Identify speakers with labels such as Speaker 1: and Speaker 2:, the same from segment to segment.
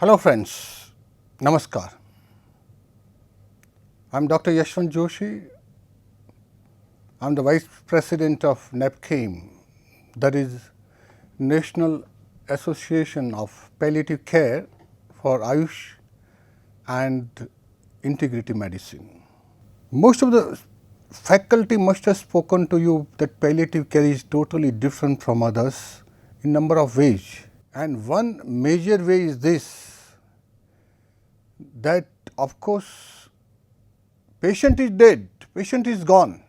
Speaker 1: Hello friends, Namaskar. I am Dr. Yashwant Joshi. I am the Vice President of NAPKAIM, that is National Association of Palliative Care for Ayush and Integrative Medicine. Most of the faculty must have spoken to you that palliative care is totally different from others in number of ways. And one major way is this, that of course patient is dead, patient is gone,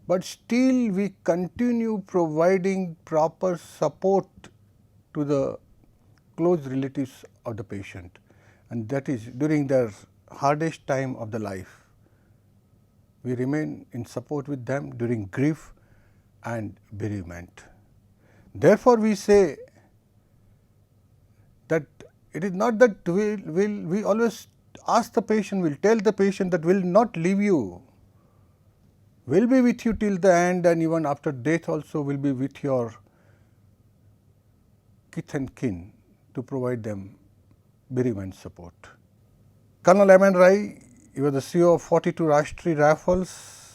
Speaker 1: but still we continue providing proper support to the close relatives of the patient, and that is during their hardest time of the life. We remain in support with them during grief and bereavement. Therefore, we say that it is not that we always ask the patient, we will tell the patient that we will not leave you, we will be with you till the end, and even after death also we will be with your kith and kin to provide them bereavement support. Colonel M. N. Rai, he was the CEO of 42 Rashtriya Rifles,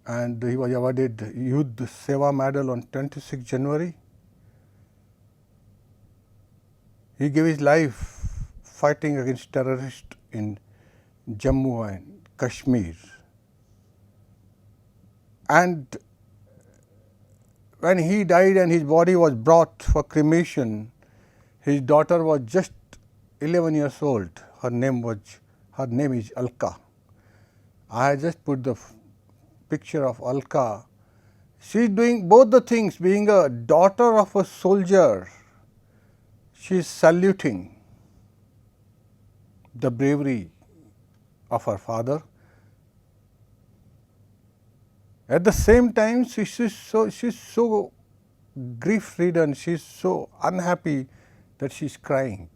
Speaker 1: and he was awarded Yudh Seva Medal on 26 January. He gave his life fighting against terrorists in Jammu and Kashmir. And when he died and his body was brought for cremation, his daughter was just 11 years old. Her name is Alka. I had just put the picture of Alka. She is doing both the things. Being a daughter of a soldier, she is saluting the bravery of her father. At the same time, she is so grief-ridden, she is so unhappy that she is crying.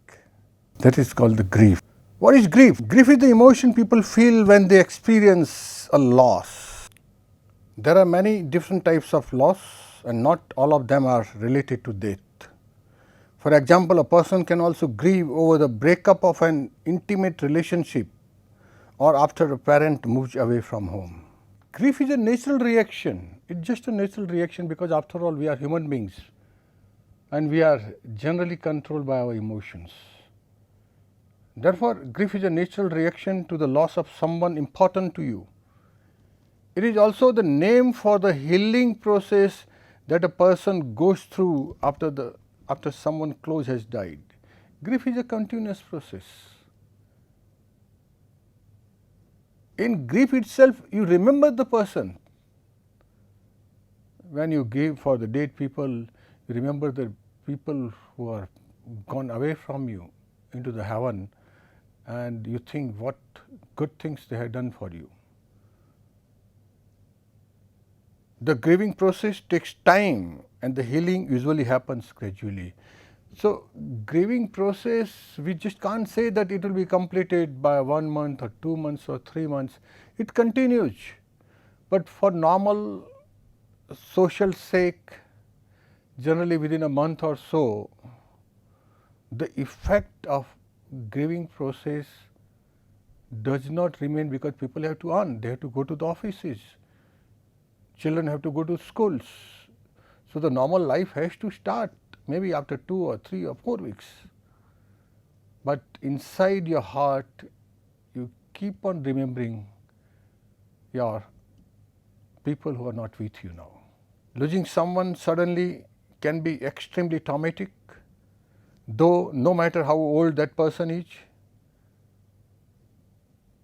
Speaker 1: That is called the grief. What is grief? Grief is the emotion people feel when they experience a loss. There are many different types of loss, and not all of them are related to death. For example, a person can also grieve over the breakup of an intimate relationship or after a parent moves away from home. Grief is a natural reaction. It's just a natural reaction because after all we are human beings and we are generally controlled by our emotions. Therefore, grief is a natural reaction to the loss of someone important to you. It is also the name for the healing process that a person goes through after someone close has died. Grief is a continuous process. In grief itself, you remember the person. When you grieve for the dead people, you remember the people who are gone away from you into the heaven, and you think what good things they have done for you. The grieving process takes time and the healing usually happens gradually. So, grieving process, we just can't say that it will be completed by 1 month or 2 months or 3 months. It continues, but for normal social sake, generally within a month or so, the effect of grieving process does not remain because people have to earn, they have to go to the offices, children have to go to schools. So, the normal life has to start maybe after 2 or 3 or 4 weeks, but inside your heart you keep on remembering your people who are not with you now. Losing someone suddenly can be extremely traumatic, though no matter how old that person is.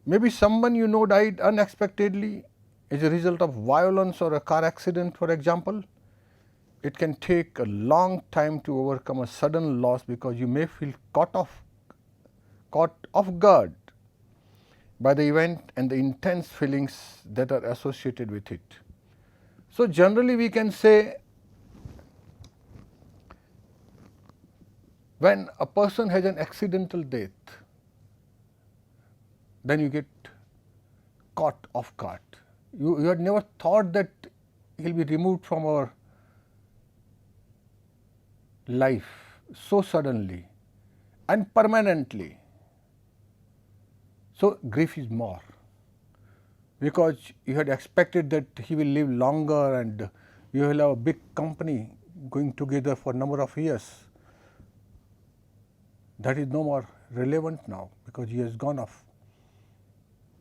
Speaker 1: Maybe someone you know died unexpectedly as a result of violence or a car accident, for example. It can take a long time to overcome a sudden loss because you may feel caught off guard by the event and the intense feelings that are associated with it. So, generally we can say when a person has an accidental death, then you get caught off guard. You had never thought that he will be removed from our life so suddenly and permanently. So grief is more, because you had expected that he will live longer and you will have a big company going together for a number of years. That is no more relevant now because he has gone off.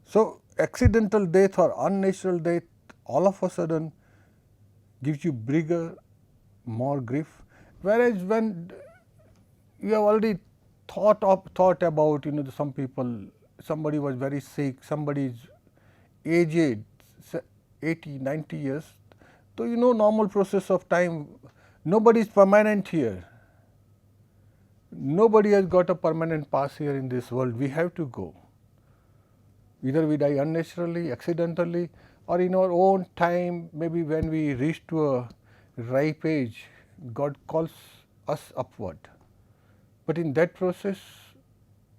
Speaker 1: So accidental death or unnatural death all of a sudden gives you bigger, more grief. Whereas when you have already thought about, some people, somebody was very sick, somebody is aged, 80, 90 years. So normal process of time, nobody is permanent here. Nobody has got a permanent pass here in this world. We have to go. Either we die unnaturally, accidentally, or in our own time, maybe when we reach to a ripe age, God calls us upward. But in that process,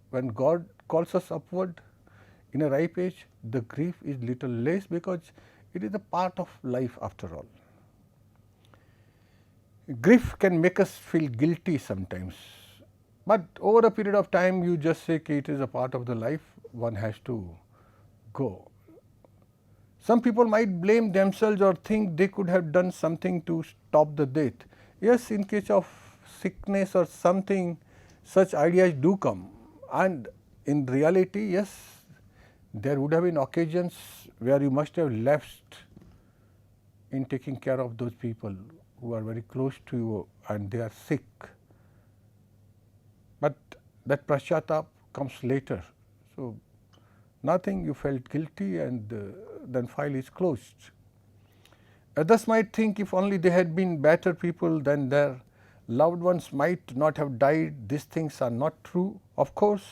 Speaker 1: when God calls us upward in a ripe age, the grief is little less because it is a part of life after all. Grief can make us feel guilty sometimes, but over a period of time you just say it is a part of the life, one has to go. Some people might blame themselves or think they could have done something to stop the death. Yes, in case of sickness or something, such ideas do come, and in reality, yes, there would have been occasions where you must have lapsed in taking care of those people who are very close to you and they are sick. But that prashatap comes later. So nothing, you felt guilty, and then file is closed. Others might think if only they had been better people, then their loved ones might not have died. These things are not true, of course,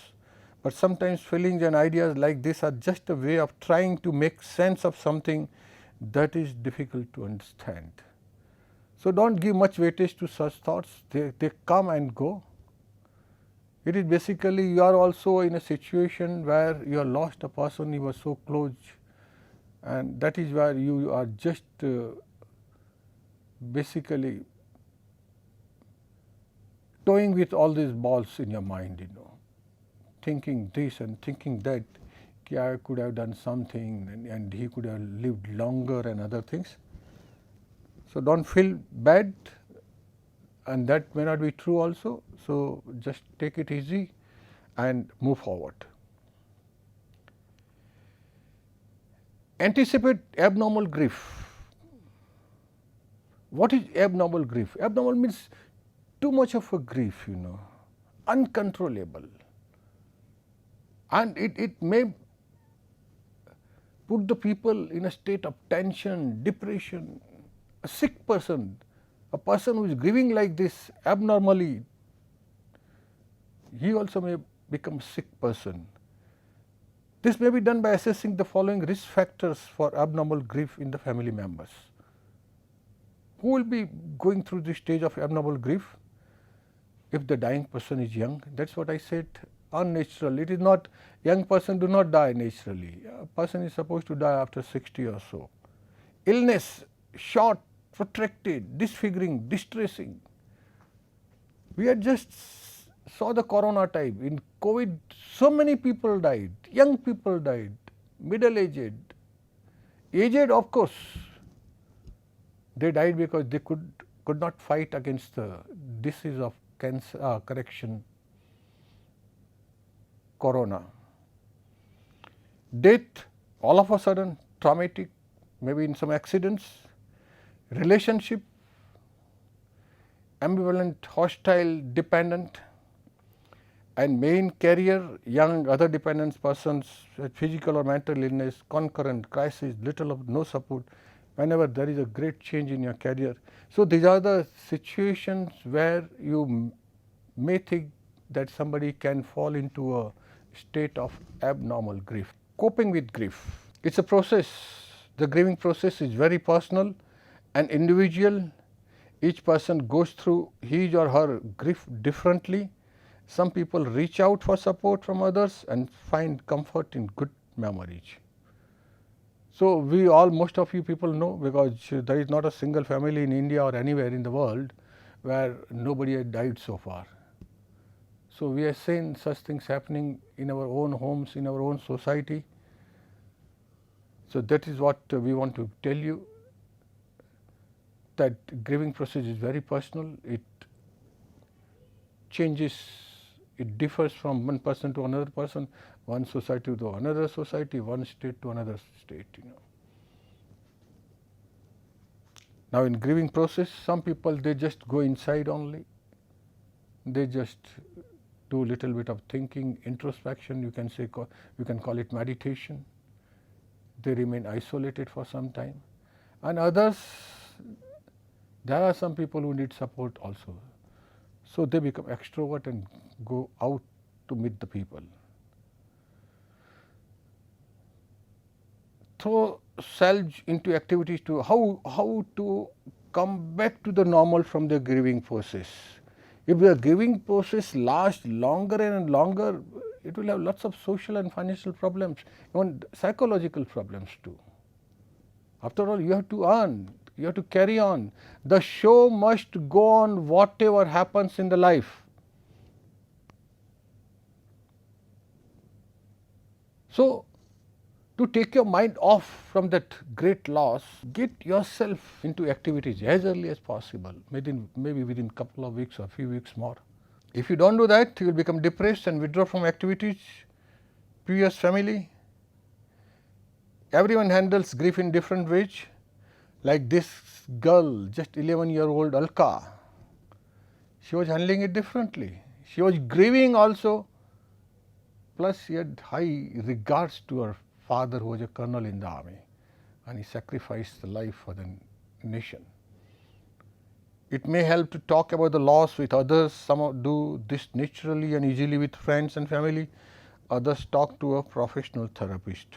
Speaker 1: but sometimes feelings and ideas like this are just a way of trying to make sense of something that is difficult to understand. So don't give much weightage to such thoughts, they come and go. It is basically you are also in a situation where you have lost a person you were so close, and that is where you are just basically toying with all these balls in your mind, thinking this and thinking that, I could have done something and he could have lived longer and other things. So don't feel bad, and that may not be true also. So just take it easy and move forward. Anticipate abnormal grief. What is abnormal grief? Abnormal means too much of a grief, uncontrollable, and it may put the people in a state of tension, depression. A sick person, a person who is grieving like this abnormally, he also may become a sick person. This may be done by assessing the following risk factors for abnormal grief in the family members. Who will be going through this stage of abnormal grief? If the dying person is young, that is what I said, unnatural. It is not, young person do not die naturally. A person is supposed to die after 60 or so. Illness, short, protracted, disfiguring, distressing. We had just saw the corona time. In COVID, so many people died, young people died, middle-aged, aged of course. They died because they could not fight against the disease of cancer, corona. Death, all of a sudden, traumatic, maybe in some accidents. Relationship, ambivalent, hostile, dependent, and main carrier, young, other dependent persons with physical or mental illness, concurrent, crisis, little or no support, whenever there is a great change in your career. So these are the situations where you may think that somebody can fall into a state of abnormal grief. Coping with grief, it's a process. The grieving process is very personal and individual. Each person goes through his or her grief differently. Some people reach out for support from others and find comfort in good memories. So we all, most of you people know, because there is not a single family in India or anywhere in the world where nobody had died so far. So, we are seeing such things happening in our own homes, in our own society. So, that is what we want to tell you, that grieving process is very personal. It changes, it differs from one person to another person, one society to another society, one state to another state. Now, in grieving process, some people, they just go inside only. They just do a little bit of thinking, introspection, you can say, you can call it meditation. They remain isolated for some time. And others, there are some people who need support also. So, they become extrovert and go out to meet the people. Throw self into activities to how to come back to the normal from the grieving process. If the grieving process lasts longer and longer, it will have lots of social and financial problems, even psychological problems too. After all, you have to earn, you have to carry on. The show must go on whatever happens in the life. So, to take your mind off from that great loss, get yourself into activities as early as possible, maybe within a couple of weeks or few weeks more. If you don't do that, you will become depressed and withdraw from activities, previous family. Everyone handles grief in different ways. Like this girl, just 11-year-old Alka, she was handling it differently. She was grieving also, plus she had high regards to her father, who was a colonel in the army, and he sacrificed the life for the nation. It may help to talk about the loss with others. Some do this naturally and easily with friends and family. Others talk to a professional therapist.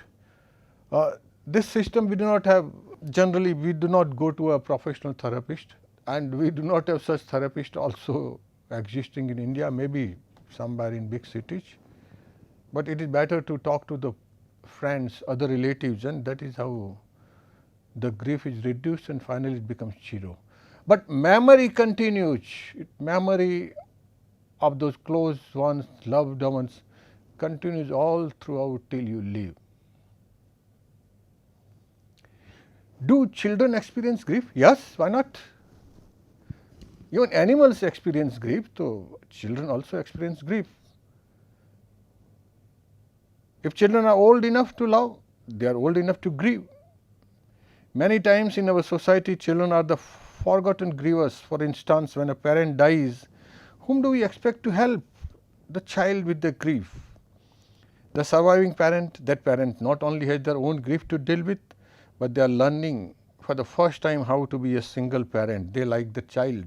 Speaker 1: This system we do not have. Generally, we do not go to a professional therapist, and we do not have such therapists also existing in India, maybe somewhere in big cities. But it is better to talk to the friends, other relatives, and that is how the grief is reduced and finally it becomes zero. But memory continues. Memory of those close ones, loved ones, continues all throughout till you leave. Do children experience grief? Yes, why not? Even animals experience grief, so children also experience grief. If children are old enough to love, they are old enough to grieve. Many times in our society, children are the forgotten grievers. For instance, when a parent dies, whom do we expect to help the child with the grief? The surviving parent, that parent not only has their own grief to deal with, but they are learning for the first time how to be a single parent. They, like the child,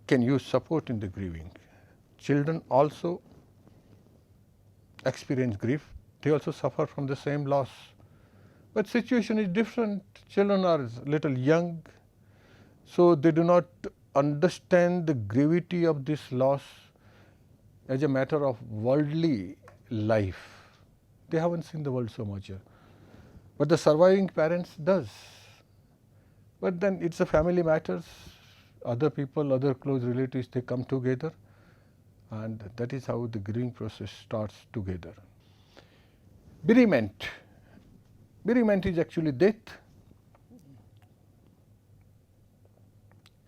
Speaker 1: can use support in the grieving. Children also experience grief. They also suffer from the same loss. But situation is different. Children are little young, so they do not understand the gravity of this loss as a matter of worldly life. They haven't seen the world so much. But the surviving parents does. But then it's a family matters. Other people, other close relatives, they come together, and that is how the grieving process starts together. Bereavement. Bereavement is actually death.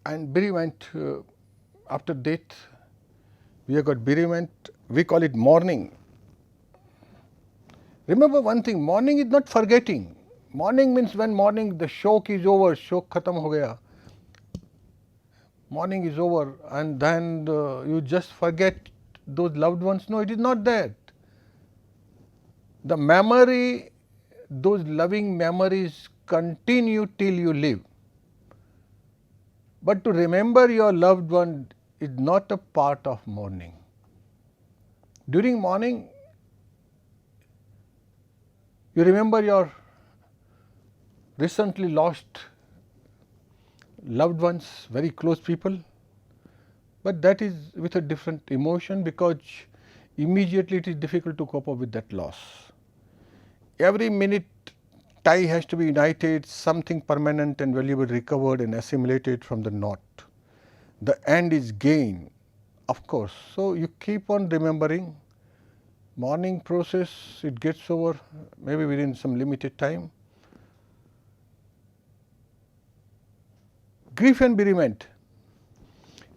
Speaker 1: And bereavement, after death, we have got bereavement, we call it mourning. Remember one thing, mourning is not forgetting. Mourning means when mourning, the shock is over, shock khatam ho gaya. Mourning is over, and then you just forget those loved ones. No, it is not that. The memory, those loving memories continue till you live. But to remember your loved one is not a part of mourning. During mourning, you remember your recently lost loved ones, very close people, but that is with a different emotion, because immediately it is difficult to cope up with that loss. Every minute tie has to be united, something permanent and valuable recovered and assimilated from the knot. The end is gain, of course. So, you keep on remembering, mourning process, it gets over maybe within some limited time. Grief and bereavement.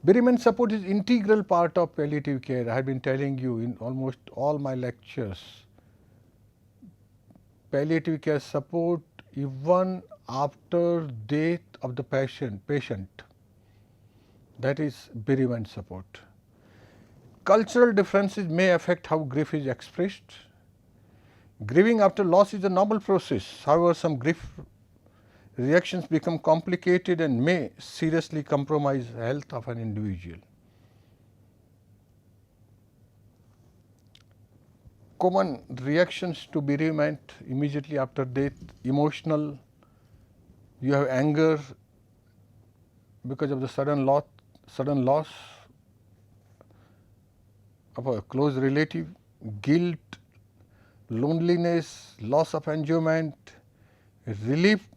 Speaker 1: Bereavement support is integral part of palliative care. I have been telling you in almost all my lectures. Palliative care support even after death of the patient. That is bereavement support. Cultural differences may affect how grief is expressed. Grieving after loss is a normal process. However, some grief reactions become complicated and may seriously compromise the health of an individual. Common reactions to bereavement immediately after death: emotional, you have anger because of the sudden loss of a close relative, guilt, loneliness, loss of enjoyment, relief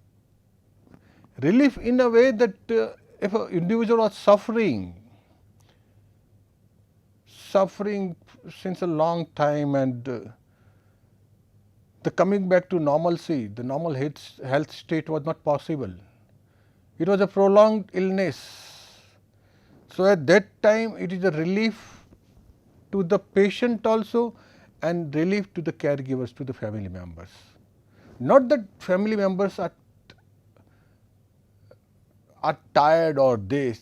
Speaker 1: in a way that if an individual was suffering since a long time and the coming back to normalcy, the normal health state was not possible. It was a prolonged illness. So, at that time it is a relief to the patient also and relief to the caregivers, to the family members. Not that family members are tired or they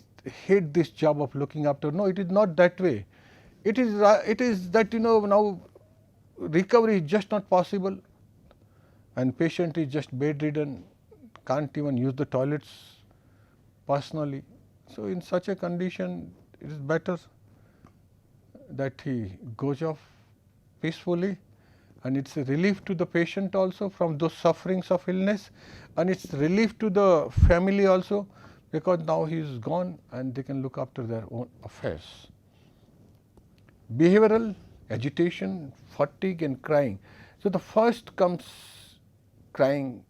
Speaker 1: hate this job of looking after. No, it is not that way. It is that now recovery is just not possible and patient is just bedridden, can't even use the toilets personally. So, in such a condition it is better that he goes off peacefully, and it is a relief to the patient also from those sufferings of illness, and it is relief to the family also, because now he is gone and they can look after their own affairs. Behavioral: agitation, fatigue and crying. So, the first comes crying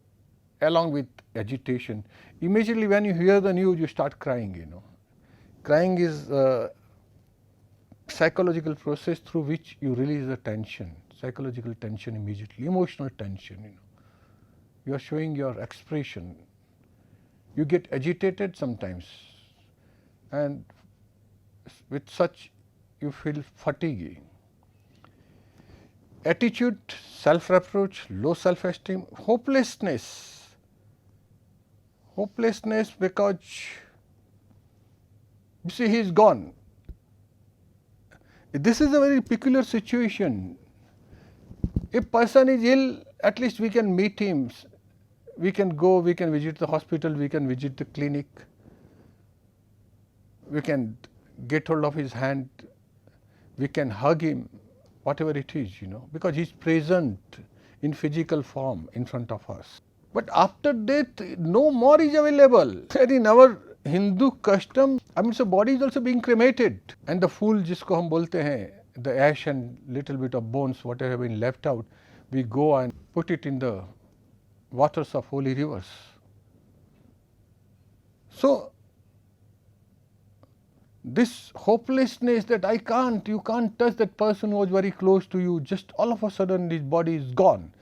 Speaker 1: along with agitation. Immediately when you hear the news, you start crying, Crying is a psychological process through which you release the tension, psychological tension immediately, emotional tension, You are showing your expression. You get agitated sometimes, and with such you feel fatigue. Attitude: self-reproach, low self-esteem, hopelessness because you see he is gone. This is a very peculiar situation. If person is ill, at least we can meet him, we can go, we can visit the hospital, we can visit the clinic, we can get hold of his hand, we can hug him, whatever it is, because he is present in physical form in front of us. But after death, no more is available. And in our Hindu custom, so body is also being cremated, and the fool jisko hum bolte hain, the ash and little bit of bones, whatever have been left out, we go and put it in the waters of holy rivers. So, this hopelessness that you can't touch that person who was very close to you, just all of a sudden his body is gone,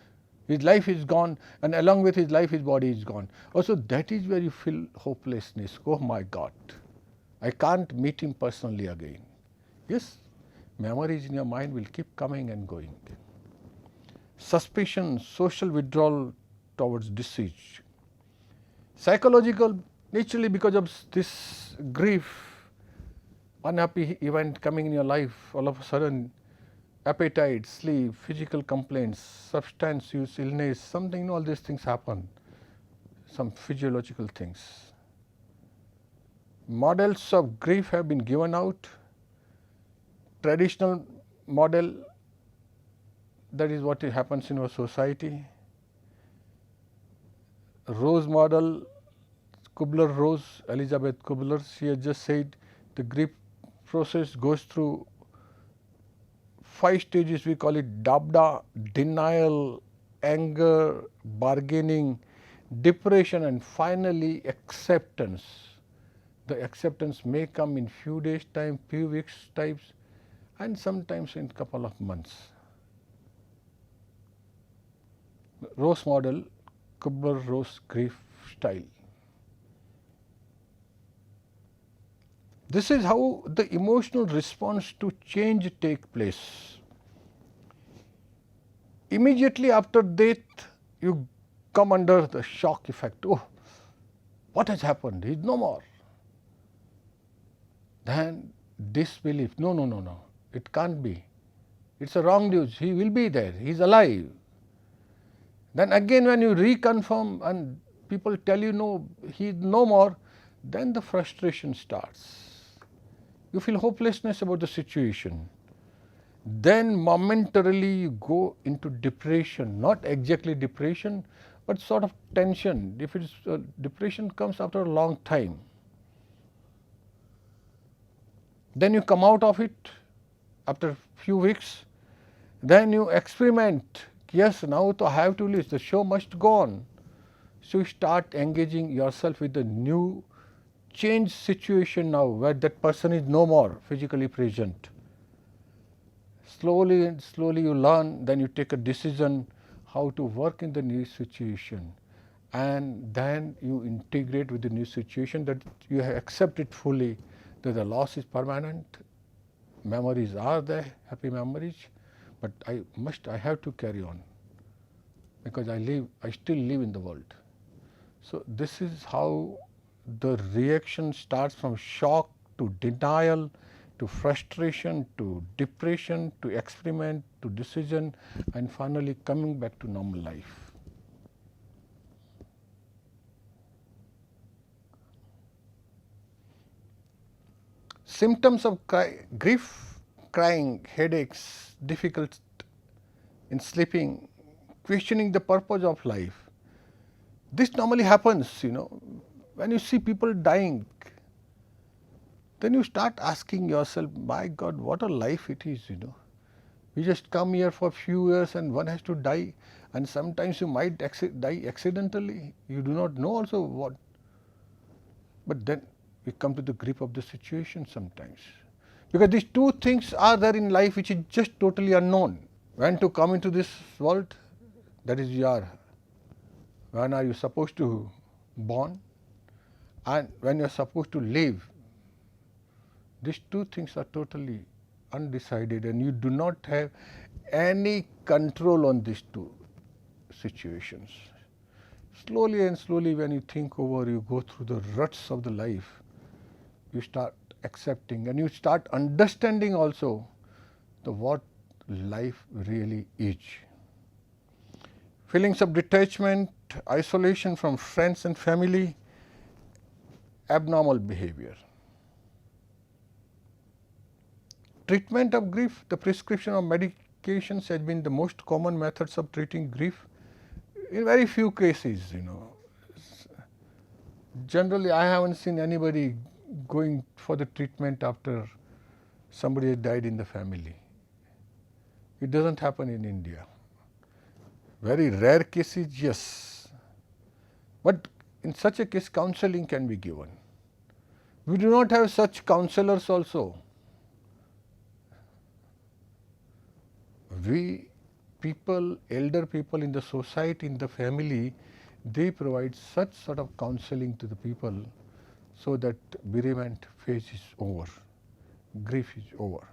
Speaker 1: his life is gone, and along with his life his body is gone. Also that is where you feel hopelessness. Oh my God, I can't meet him personally again. Yes, memories in your mind will keep coming and going. Suspicion, social withdrawal towards deceased. Psychological: naturally because of this grief, unhappy event coming in your life, all of a sudden appetite, sleep, physical complaints, substance use, illness, something, all these things happen, some physiological things. Models of grief have been given out. Traditional model, that is what happens in our society. Rose model, Kubler-Ross, Elizabeth Kubler, she has just said the grief process goes through 5 stages. We call it Dabda: denial, anger, bargaining, depression, and finally acceptance. The acceptance may come in few days time, few weeks times, and sometimes in couple of months. Rose model, Kubler-Ross grief style. This is how the emotional response to change take place. Immediately after death, you come under the shock effect. Oh, what has happened? He is no more. Then disbelief. No, no, no, no. It can't be. It's a wrong news. He will be there. He is alive. Then again when you reconfirm and people tell you no, he is no more, then the frustration starts. You feel hopelessness about the situation. Then momentarily you go into depression, not exactly depression, but sort of tension. If it's depression comes after a long time, then you come out of it after a few weeks, then you experiment. Yes, now I have to leave, the show must go on. So you start engaging yourself with the new changed situation now where that person is no more physically present. Slowly and slowly you learn, then you take a decision how to work in the new situation, and then you integrate with the new situation, that you accept it fully, that the loss is permanent, memories are there, happy memories, but I have to carry on because I still live in the world. So this is how the reaction starts from shock to denial to frustration to depression to experiment to decision and finally coming back to normal life. Symptoms of grief: crying, headaches, difficult in sleeping, questioning the purpose of life. This normally happens, when you see people dying, then you start asking yourself, my God, what a life it is, We just come here for a few years and one has to die, and sometimes you might die accidentally. You do not know also what. But then we come to the grip of the situation sometimes. Because these two things are there in life which is just totally unknown. When to come into this world, that is your. When are you supposed to born? And when you are supposed to live. These two things are totally undecided and you do not have any control on these two situations. Slowly and slowly when you think over, you go through the ruts of the life, you start accepting and you start understanding also what life really is. Feelings of detachment, isolation from friends and family, abnormal behavior. Treatment of grief: the prescription of medications has been the most common methods of treating grief. In very few cases, Generally, I haven't seen anybody going for the treatment after somebody has died in the family. It doesn't happen in India. Very rare cases, yes. But in such a case, counseling can be given. We do not have such counselors also. We people, elder people in the society, in the family, they provide such sort of counseling to the people so that bereavement phase is over, grief is over.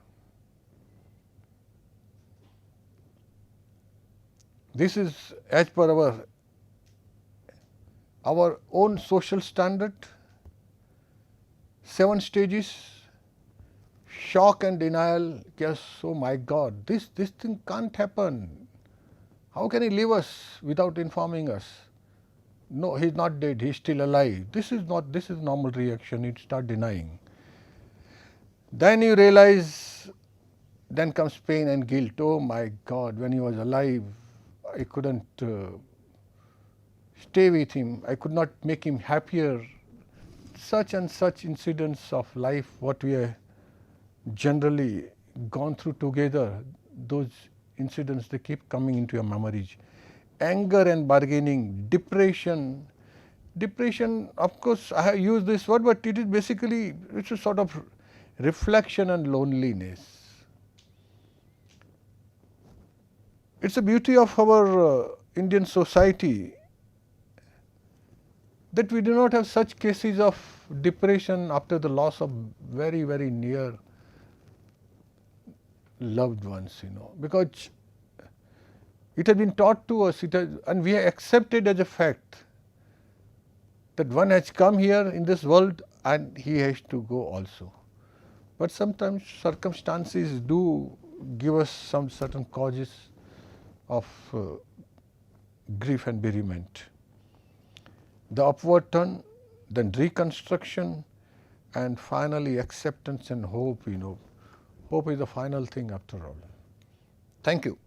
Speaker 1: This is as per our own social standard, 7 stages. Shock and denial, yes, oh my God, this thing can't happen. How can he leave us without informing us? No, he's not dead, he's still alive. This is normal reaction, you start denying. Then you realize, then comes pain and guilt. Oh my God, when he was alive, I couldn't stay with him, I could not make him happier. Such and such incidents of life, what we are generally gone through together, those incidents, they keep coming into your memories anger and bargaining, depression. Depression, of course, I have used this word, but it is basically, it's a sort of reflection and loneliness. It's the beauty of our Indian society that we do not have such cases of depression after the loss of very, very near loved ones, because it has been taught to us, and we have accepted as a fact that one has come here in this world and he has to go also. But sometimes circumstances do give us some certain causes of grief and bereavement. The upward turn, then reconstruction, and finally acceptance and hope. Hope is the final thing after all. Thank you.